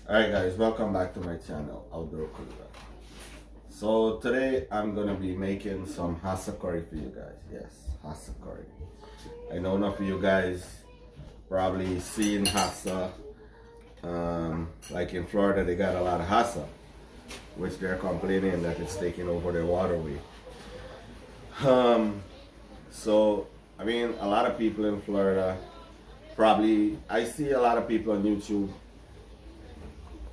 Alright guys, welcome back to my channel, Outdoor Cooler. So today I'm gonna be making some hassa curry for you guys. Yes, hassa curry. I know enough of you guys probably seen hassa. Like in Florida they got a lot of hassa, which they're complaining that it's taking over their waterway. So I mean a lot of people in Florida probably, I see a lot of people on YouTube,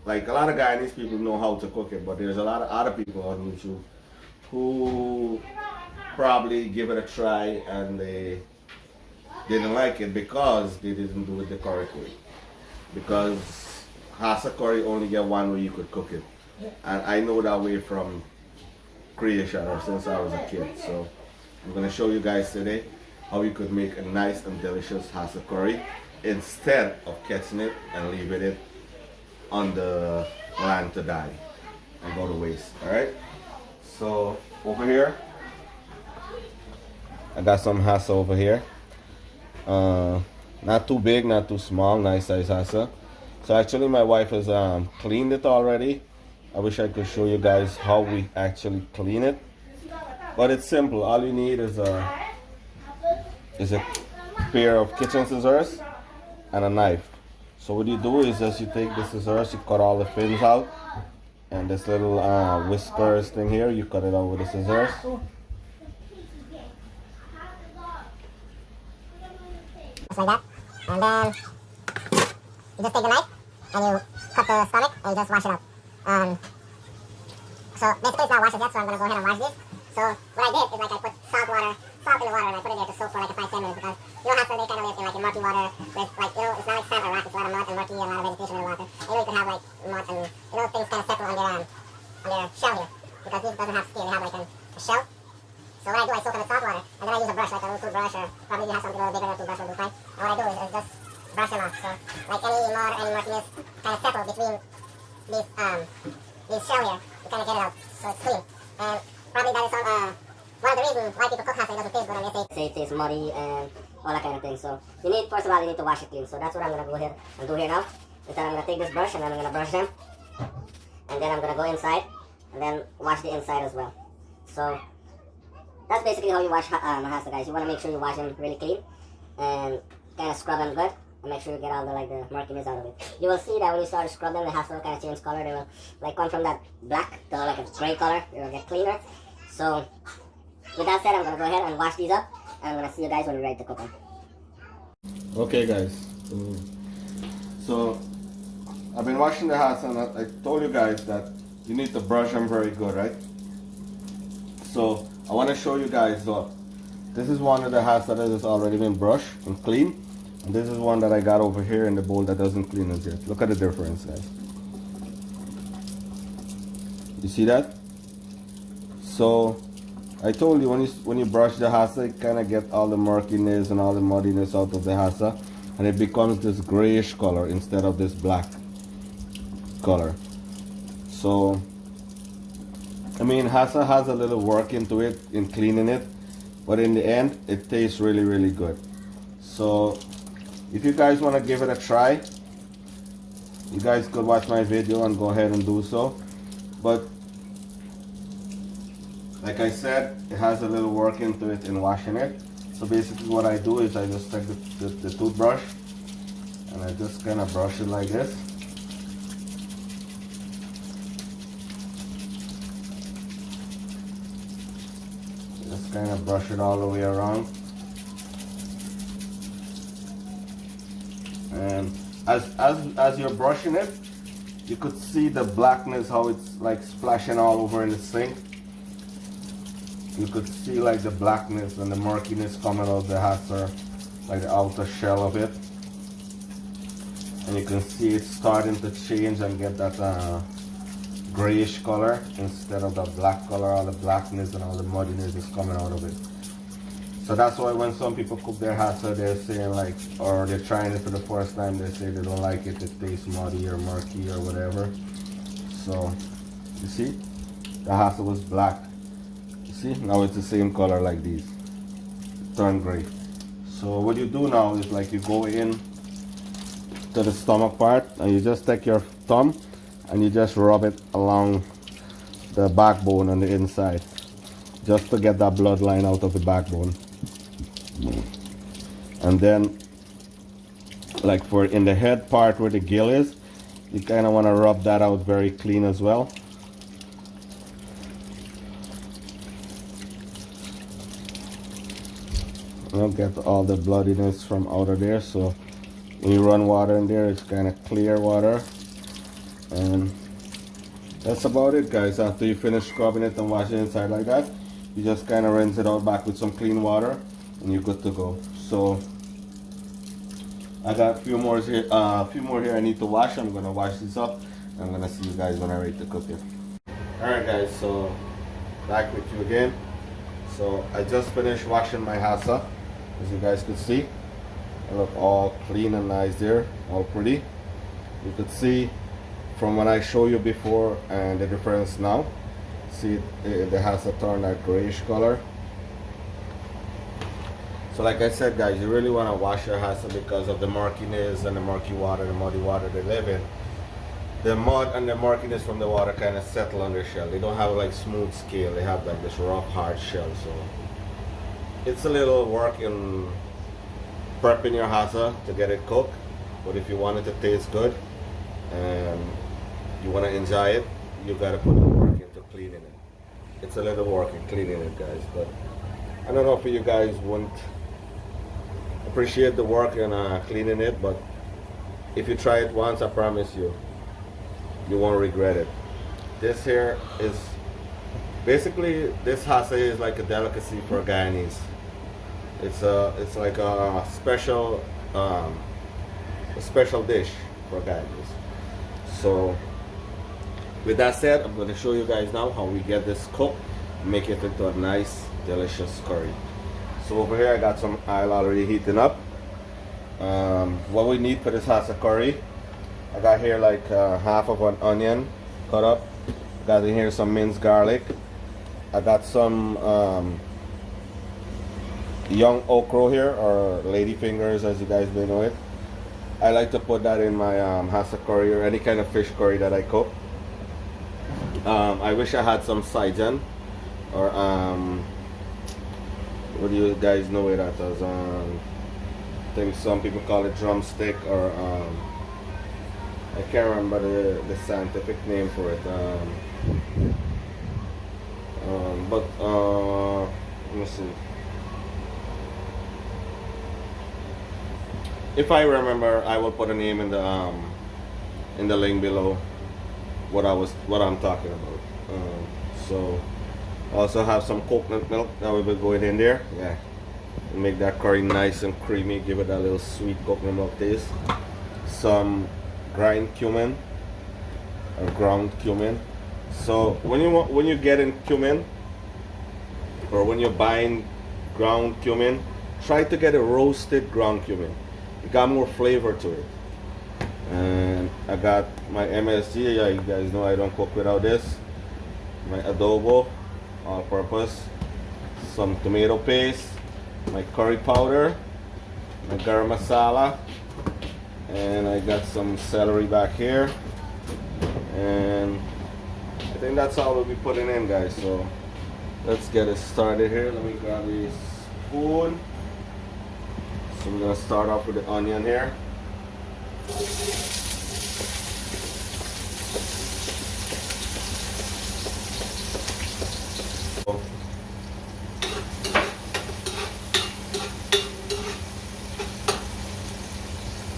like a lot of Guyanese people know how to cook it, but there's a lot of other people on YouTube who probably give it a try and they didn't like it because they didn't do it the correct way. Because hassa curry only get one way you could cook it, and I know that way from creation or since I was a kid. So I'm gonna show you guys today how you could make a nice and delicious hassa curry instead of catching it and leaving it on the land to die and go to waste. Alright, so over here I got some hassa over here, not too big, not too small, nice size hassa. So actually my wife has cleaned it already. I wish I could show you guys how we actually clean it, but it's simple. All you need is a pair of kitchen scissors and a knife. So what you do is just you take the scissors, you cut all the fins out, and this little whiskers thing here, you cut it out with the scissors. Just like that. And then you just take the knife and you cut the stomach and you just wash it out. So basically it's not washed yet, so I'm going to go ahead and wash this. So what I did is like I put salt in the water and I put it there to soak for like a 5-10 minutes, because you don't have to, they kind of live in like in murky water with like, you know, it's not like sand or rock, it's a lot of mud and murky and a lot of vegetation in the water. And you could have like mud and, you know, things kind of settle on their shell here, because this doesn't have skin, they have like a shell. So what I do, I soak them in salt water and then I use a brush, like a little toothbrush, or probably you have something a little bigger than a toothbrush will do fine. And what I do is just brush them off. So like any mud or any murkiness kind of settle between these shell here, you kind of get it out, so it's clean. And probably that is one of the reasons why people cook hassa, it doesn't taste good, and they say it tastes muddy and all that kind of thing. So you need, first of all, you need to wash it clean. So that's what I'm going to go ahead and do here now. Is that I'm going to take this brush and I'm going to brush them. And then I'm going to go inside and then wash the inside as well. So that's basically how you wash hassa, guys. You want to make sure you wash them really clean and kind of scrub them good. And make sure you get all the murkiness out of it. You will see that when you start to scrub them, the hassa will kind of change color. They will like come from that black to like a gray color. They will get cleaner. So with that said, I'm going to go ahead and wash these up, and I'm going to see you guys when we're ready to cook them. Okay guys, so I've been washing the hassa, and I told you guys that you need to brush them very good, right? So I want to show you guys, look, this is one of the hassa that has already been brushed and cleaned, and this is one that I got over here in the bowl that doesn't clean it yet. Look at the difference, guys. You see that? So I told you when you brush the hassa, it kind of get all the murkiness and all the muddiness out of the hassa, and it becomes this grayish color instead of this black color. So I mean, hassa has a little work into it in cleaning it, but in the end it tastes really, really good. So if you guys want to give it a try, you guys could watch my video and go ahead and do so. But like I said, it has a little work into it in washing it. So basically what I do is I just take the toothbrush and I just kind of brush it like this. Just kind of brush it all the way around. And as you're brushing it, you could see the blackness, how it's like splashing all over in the sink. You could see like the blackness and the murkiness coming out of the hassa, like the outer shell of it. And you can see it's starting to change and get that grayish color instead of the black color. All the blackness and all the muddiness is coming out of it. So that's why when some people cook their hassa, they're saying like, or they're trying it for the first time, they say they don't like it, it tastes muddy or murky or whatever. So you see, the hassa was black. See, now it's the same color like these. It turned gray. So what you do now is like you go in to the stomach part, and you just take your thumb and you just rub it along the backbone on the inside, just to get that bloodline out of the backbone. And then, like for in the head part where the gill is, you kind of want to rub that out very clean as well. You'll get all the bloodiness from out of there. So when you run water in there, it's kind of clear water. And that's about it, guys. After you finish scrubbing it and washing it inside like that, you just kind of rinse it out back with some clean water and you're good to go. So I got a few more here I need to wash. I'm gonna wash this up and I'm gonna see you guys when I'm ready to cook it. Alright guys, so back with you again. So I just finished washing my hassa, as you guys could see. They look all clean and nice there, all pretty. You could see from what I showed you before and the difference now. See, the hassa turned that grayish color. So like I said, guys, you really want to wash your hassa because of the murkiness and the murky water, the muddy water they live in. The mud and the murkiness from the water kind of settle on their shell. They don't have like smooth scale. They have like this rough, hard shell. So it's a little work in prepping your hassa to get it cooked. But if you want it to taste good and you want to enjoy it, you got to put the work into cleaning it. It's a little work in cleaning it, guys. But I don't know if you guys won't appreciate the work in cleaning it, but if you try it once, I promise you, you won't regret it. This here is basically, this hassa is like a delicacy for Guyanese. It's like a special dish for Guyanese. So with that said, I'm going to show you guys now how we get this cooked, make it into a nice delicious curry. So over here I got some oil already heating up. What we need for this hassa curry, I got here like half of an onion cut up. I got in here some minced garlic. I got some young okra here, or lady fingers as you guys may know it. I like to put that in my hassa curry or any kind of fish curry that I cook. I wish I had some saijan, or what do you guys know it as? I think some people call it drumstick, or I can't remember the scientific name for it. But let me see. If I remember, I will put a name in the link below. What I'm talking about. So also have some coconut milk that will be going in there. Yeah, make that curry nice and creamy. Give it a little sweet coconut milk taste. Some ground cumin or ground cumin. So when you get in cumin, or when you're buying ground cumin, try to get a roasted ground cumin. It got more flavor to it. And I got my MSG. Yeah, you guys know I don't cook without this. My adobo, all purpose. Some tomato paste. My curry powder. My garam masala. And I got some celery back here. And I think that's all we'll be putting in, guys. So let's get it started here. Let me grab a spoon. So we're gonna start off with the onion here.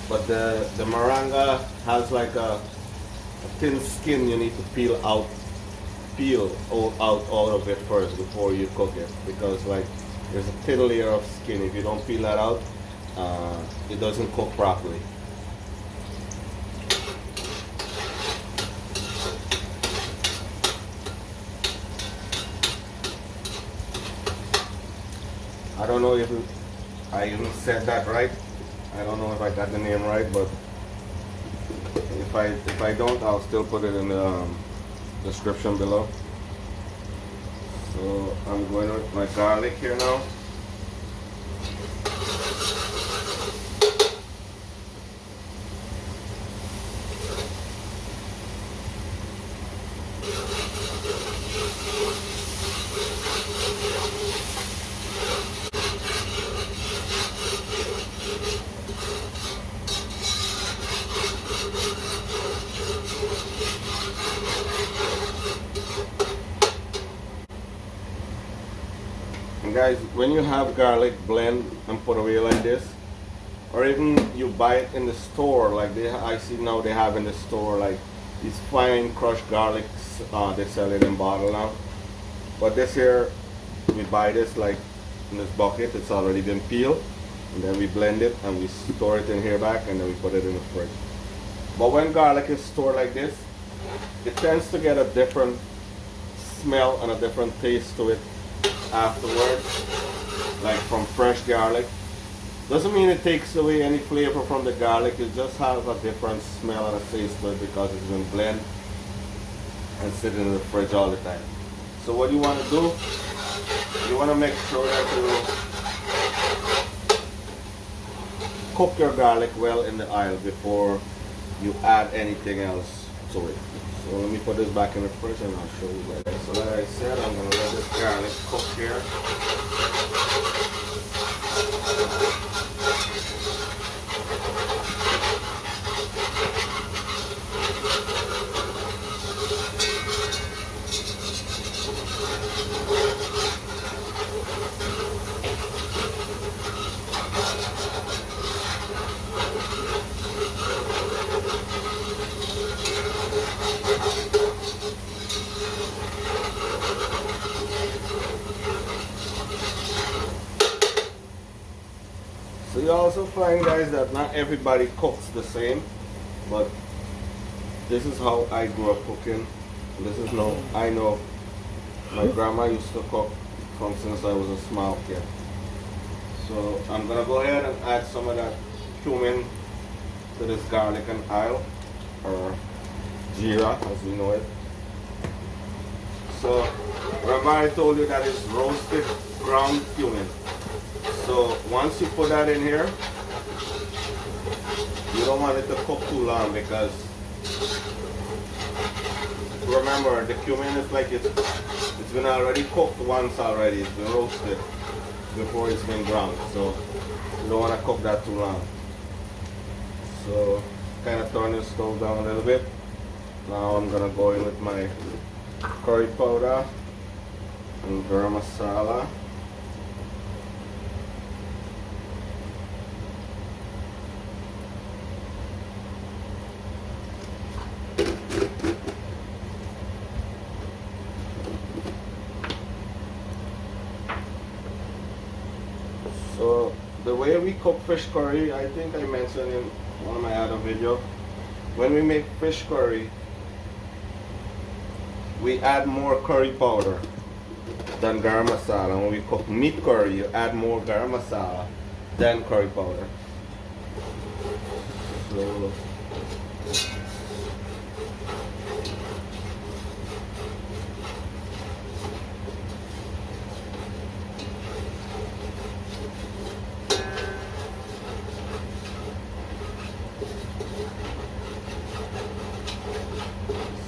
But the maranga has like a thin skin. You need to peel out all of it first before you cook it, because like there's a thin layer of skin. If you don't peel that out, it doesn't cook properly. I don't know if I even said that right. I don't know if I got the name right, but if I don't, I'll still put it in the description below. So I'm going with my garlic here now. And guys, when you have garlic blend and put away like this, or even you buy it in the store, like I see now they have in the store like these fine crushed garlics, they sell it in bottle now. But this here, we buy this like in this bucket, it's already been peeled, and then we blend it and we store it in here back, and then we put it in the fridge. But when garlic is stored like this, it tends to get a different smell and a different taste to it afterwards, like from fresh garlic. Doesn't mean it takes away any flavor from the garlic, it just has a different smell and a taste to it because it's been blended and sitting in the fridge all the time. So what you want to do, you want to make sure that you cook your garlic well in the oil before you add anything else to it. So let me put this back in the fridge and I'll show you later. So like I said, I'm going to let this garlic cook here. So you also find, guys, that not everybody cooks the same, but this is how I grew up cooking. This is no, I know my grandma used to cook from since I was a small kid. So I'm gonna go ahead and add some of that cumin to this garlic and oil, or jeera as we know it. So remember I told you that it's roasted ground cumin. So once you put that in here, you don't want it to cook too long, because remember the cumin is like it's been already cooked once already. It's been roasted before it's been ground. So you don't want to cook that too long. So kind of turn the stove down a little bit. Now I'm gonna go in with my curry powder and garam masala. So the way we cook fish curry, I think I mentioned in one of my other videos, when we make fish curry, we add more curry powder than garam masala. When we cook meat curry, you add more garam masala than curry powder. So,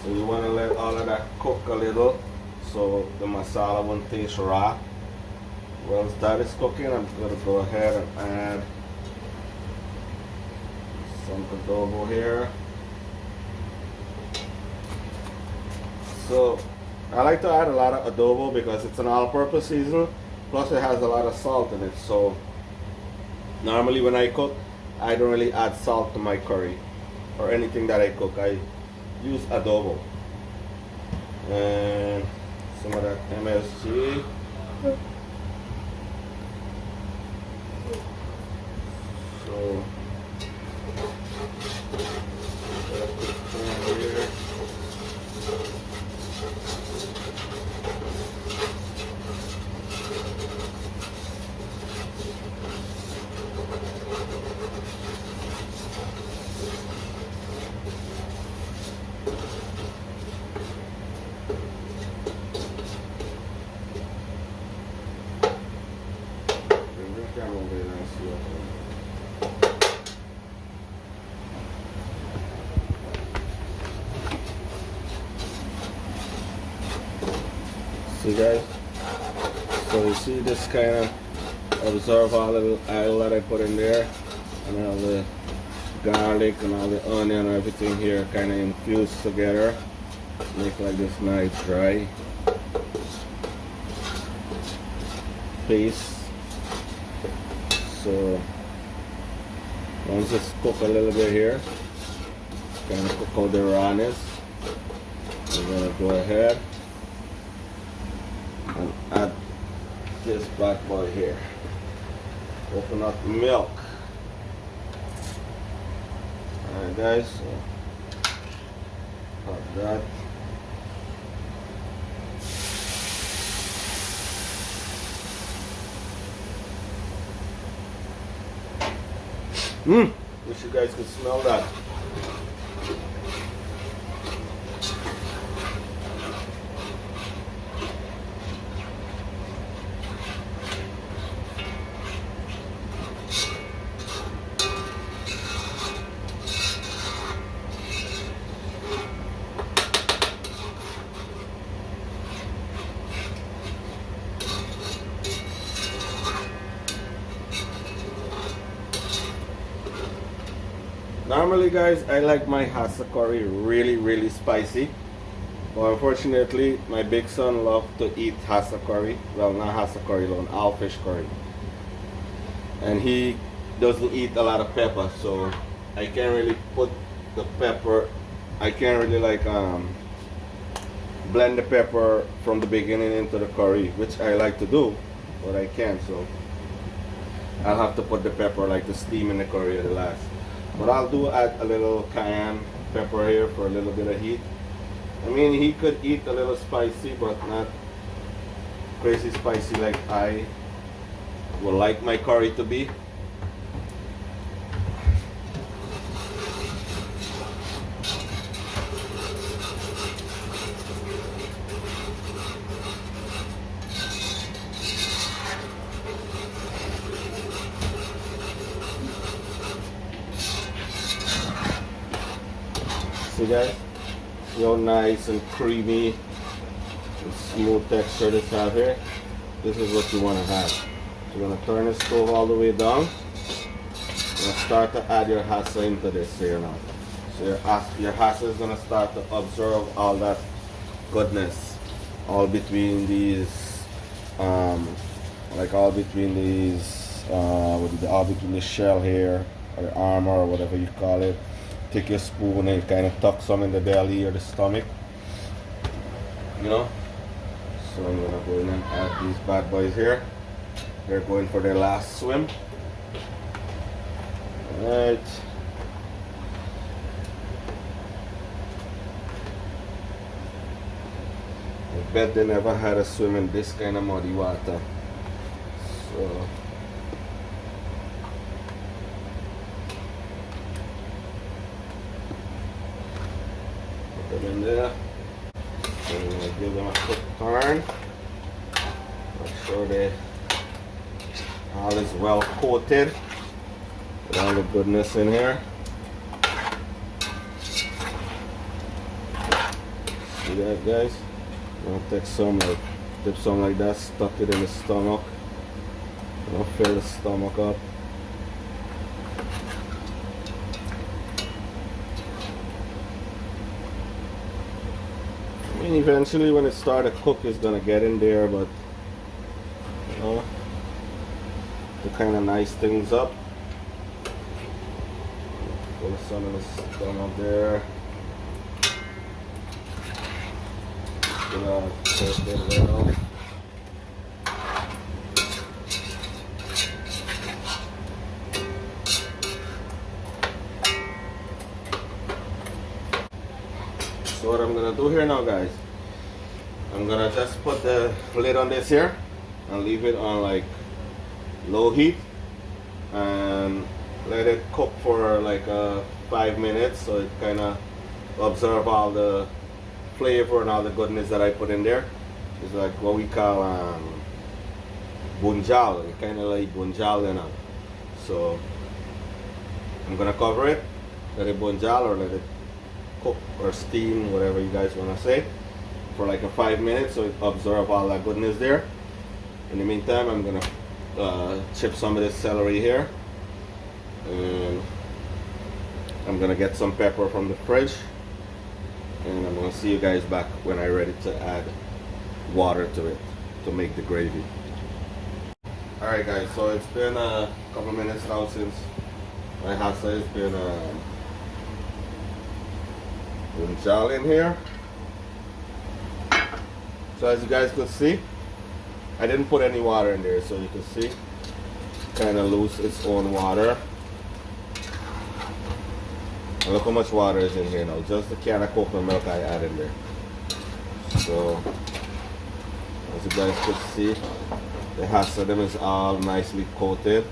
So you want to let all of that cook a little so the masala won't taste raw. Once that is cooking, I'm going to go ahead and add some adobo here. So I like to add a lot of adobo because it's an all-purpose season, plus it has a lot of salt in it. So normally when I cook, I don't really add salt to my curry or anything that I cook. I use adobo and some of that MSG. So here. See guys, so you see this kind of absorb all the oil that I put in there, and all the garlic and all the onion and everything here kind of infused together, make like this nice dry. paste. So once it's cook a little bit here, kind of cook out the rawness, we're gonna go ahead and add this bad boy here, coconut milk. Alright guys, so add that. Wish you guys could smell that. Normally guys, I like my hassa curry really spicy, but unfortunately my big son loves to eat hassa curry. Well, not hassa curry alone, all fish curry, and he doesn't eat a lot of pepper, so I can't really put the pepper, I can't really like blend the pepper from the beginning into the curry, which I like to do, but I can't, so I'll have to put the pepper like the steam in the curry at the last. But I'll do add a little cayenne pepper here for a little bit of heat. I mean, he could eat a little spicy, but not crazy spicy like I would like my curry to be. See guys, see how nice and creamy and smooth texture this have here. This is what you want to have. So you're going to turn the stove all the way down. You're going to start to add your hassa into this here now. So your hassa is going to start to absorb all that goodness all between these all between the shell here, or the armor, or whatever you call it. Take your spoon and kind of tuck some in the belly or the stomach, you know. So I'm gonna go in and add these bad boys here. They're going for their last swim. Alright. I bet they never had a swim in this kind of muddy water. So put them in there. And I'm gonna give them a quick turn. Make sure they all is well coated with all the goodness in here. See that guys? I'm gonna take some, like dip some like that, stuck it in the stomach. I'm gonna fill the stomach up. I mean, eventually when it starts to cook, it's gonna get in there, but you know, to kind of nice things up. Put some of the stomach there. Take it well. So what I'm gonna do here now guys, I'm gonna just put the lid on this here and leave it on like low heat and let it cook for like 5 minutes, so it kind of absorb all the flavor and all the goodness that I put in there. It's like what we call bunjal, kind of like bunjal, you know. So I'm gonna cover it, let it bunjal or let it cook or steam, whatever you guys want to say, for like 5 minutes, so it absorb all that goodness there. In the meantime, I'm gonna chip some of this celery here, and I'm gonna get some pepper from the fridge, and I'm gonna see you guys back when I'm ready to add water to it to make the gravy. Alright guys, so it's been a couple minutes now since my hassa has been gel in here. So as you guys could see, I didn't put any water in there, so you can see kind of lose its own water. And look how much water is in here now, just the can of coconut milk I added in there. So as you guys could see, the hassa them is all nicely coated.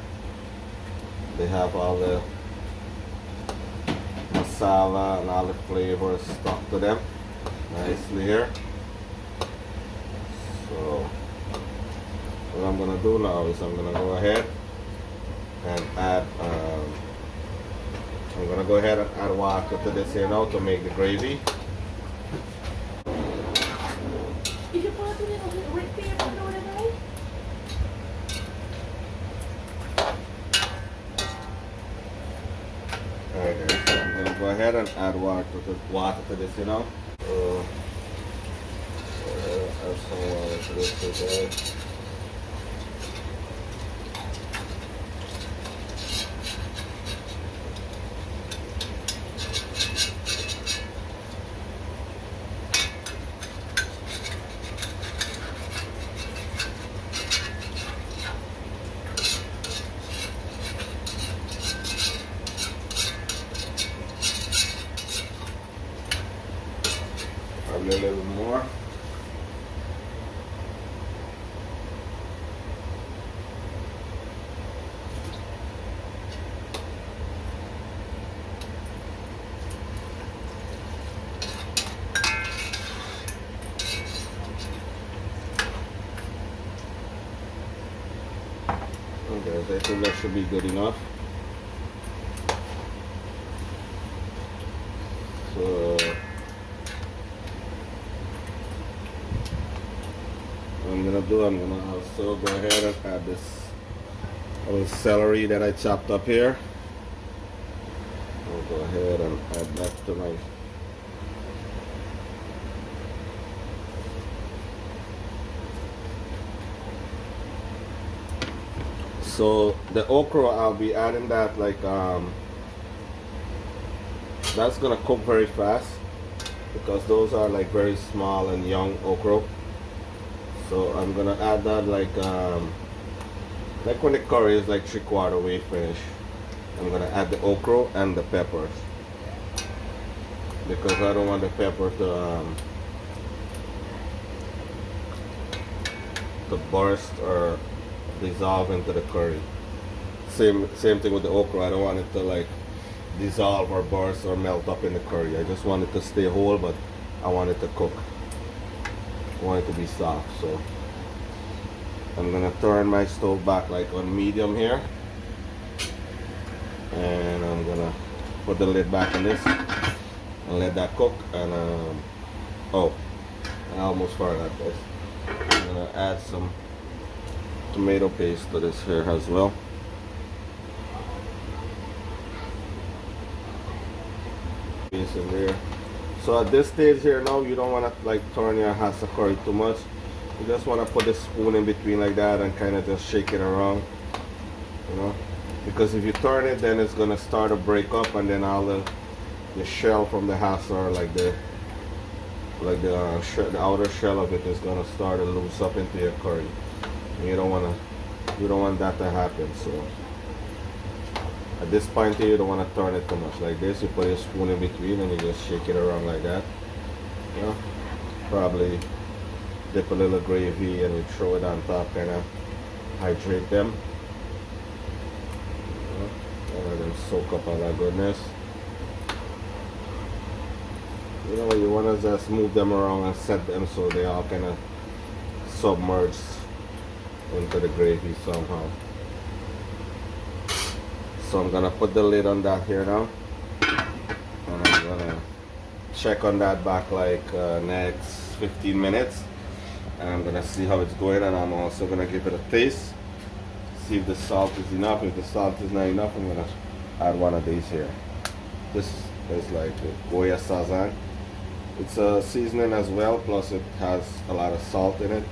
They have all the masala and all the flavors stuck to them nicely here. So what I'm gonna do now is I'm gonna go ahead and add water to this here now to make the gravy. Alright guys, so I'm gonna go ahead and add water to this, you know. So add some water to this today. Probably a little bit more. Okay, I think that should be good enough. So I'm gonna also go ahead and add this little celery that I chopped up here. I'll go ahead and add that to my so the okra, I'll be adding that like that's gonna cook very fast because those are like very small and young okra. So I'm gonna add that like when the curry is like 3/4 way finished. I'm gonna add the okra and the peppers because I don't want the pepper to burst or dissolve into the curry. Same thing with the okra. I don't want it to like dissolve or burst or melt up in the curry. I just want it to stay whole, but I want it to cook. I want it to be soft. So I'm gonna turn my stove back like on medium here, and I'm gonna put the lid back on this and let that cook. And oh, I almost forgot this. I'm gonna add some tomato paste to this here as well. Paste in there. So at this stage here now, you don't want to like turn your hassa curry too much. You just want to put the spoon in between like that and kind of just shake it around, you know, because if you turn it, then it's gonna start to break up, and then all the shell from the hassa, or like the outer shell of it, is gonna start to loose up into your curry. And you don't want that to happen. So at this point here, you don't want to turn it too much. Like this, you put your spoon in between and you just shake it around like that. You know, probably dip a little gravy and you throw it on top, kind of hydrate them. You know, and let them soak up all that goodness. You know, you want to just move them around and set them so they all kind of submerge into the gravy somehow. So I'm gonna put the lid on that here now, and I'm gonna check on that back like next 15 minutes, and I'm gonna see how it's going, and I'm also gonna give it a taste, see if the salt is enough. If the salt is not enough, I'm gonna add one of these here. This is like Goya Sazan. It's a seasoning as well, plus it has a lot of salt in it.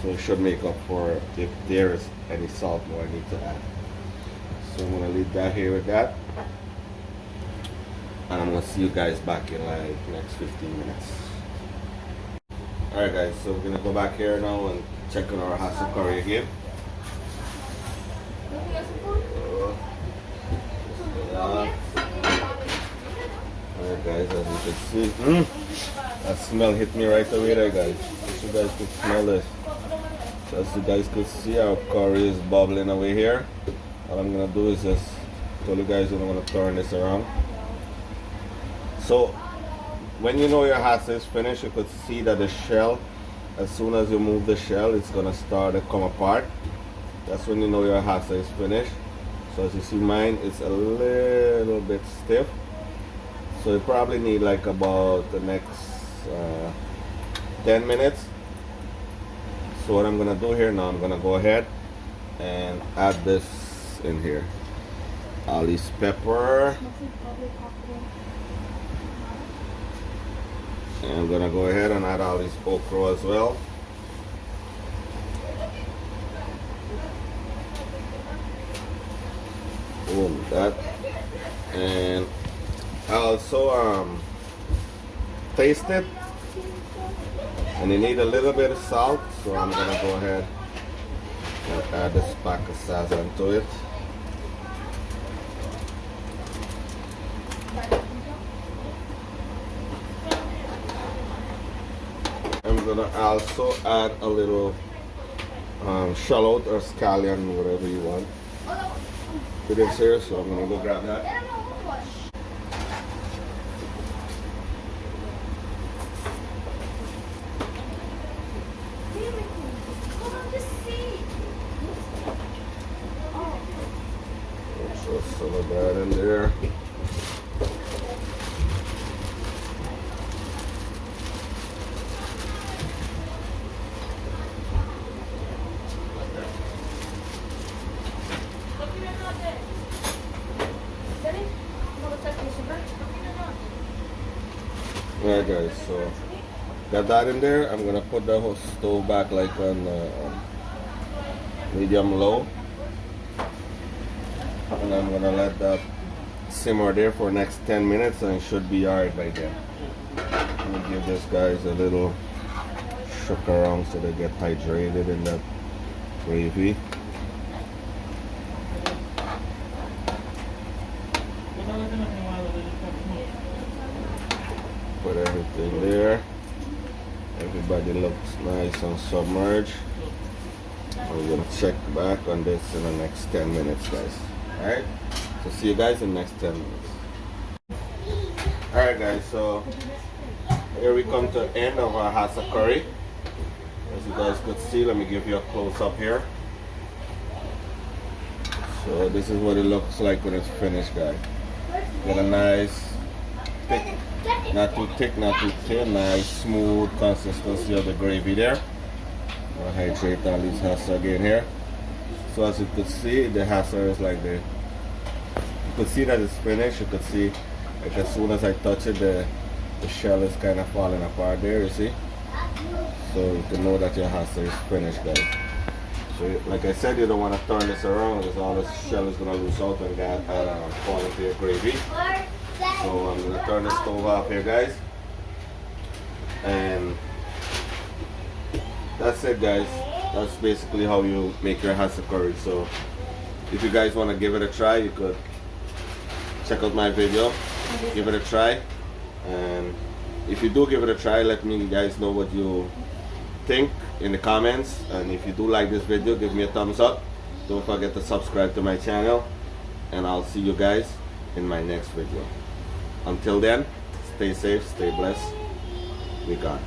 So it should make up for if there is any salt more I need to add. So I'm gonna leave that here with that. And I'm gonna see you guys back in like next 15 minutes. Alright guys, so we're gonna go back here now and check on our hassa curry again. Alright guys, as you can see, that smell hit me right away there guys. So you guys could smell this. So as you guys could see, our curry is bubbling away here. All I'm gonna do is just tell you guys when I'm gonna turn this around. So when you know your hassa is finished, you could see that the shell, as soon as you move the shell, it's gonna start to come apart. That's when you know your hassa is finished. So as you see, mine is a little bit stiff. So you probably need like about the next 10 minutes. So what I'm gonna do here now, I'm gonna go ahead and add this in here. All this pepper. And I'm gonna go ahead and add all this okra as well. Boom, that. And I also taste it. And you need a little bit of salt, so I'm gonna go ahead and add this pack of salsa into it. I'm gonna also add a little shallot or scallion, whatever you want, to this here. So I'm gonna go grab that. Throw some of that in there. Alright guys, so got that in there. I'm gonna put the whole stove back like on medium low, and I'm gonna let that simmer there for the next 10 minutes, and it should be alright by then. I'm gonna give this guys a little shook around so they get hydrated in that gravy. Put everything there. Everybody looks nice and submerged. We're gonna check back on this in the next 10 minutes, guys. Alright? So see you guys in the next 10 minutes. Alright guys, so here we come to the end of our hassa curry. As you guys could see, let me give you a close up here. So this is what it looks like when it's finished, guys. Got a nice thick, not too thick, not too thin, nice smooth consistency of the gravy there. I'll hydrate all these hassa again here. So as you could see, the hassa is like the, you could see that it's finished. You could see like as soon as I touch it, the shell is kind of falling apart there, you see. So you can know that your hassa is finished, guys. So like I said, you don't want to turn this around because all the shell is going to loose out and fall into your gravy. So I'm going to turn the stove off here, guys. And that's it, guys. That's basically how you make your hassa curry. So if you guys want to give it a try, you could check out my video, give it a try. And if you do give it a try, let me guys know what you think in the comments. And if you do like this video, give me a thumbs up. Don't forget to subscribe to my channel, and I'll see you guys in my next video. Until then, stay safe, stay blessed. We gone.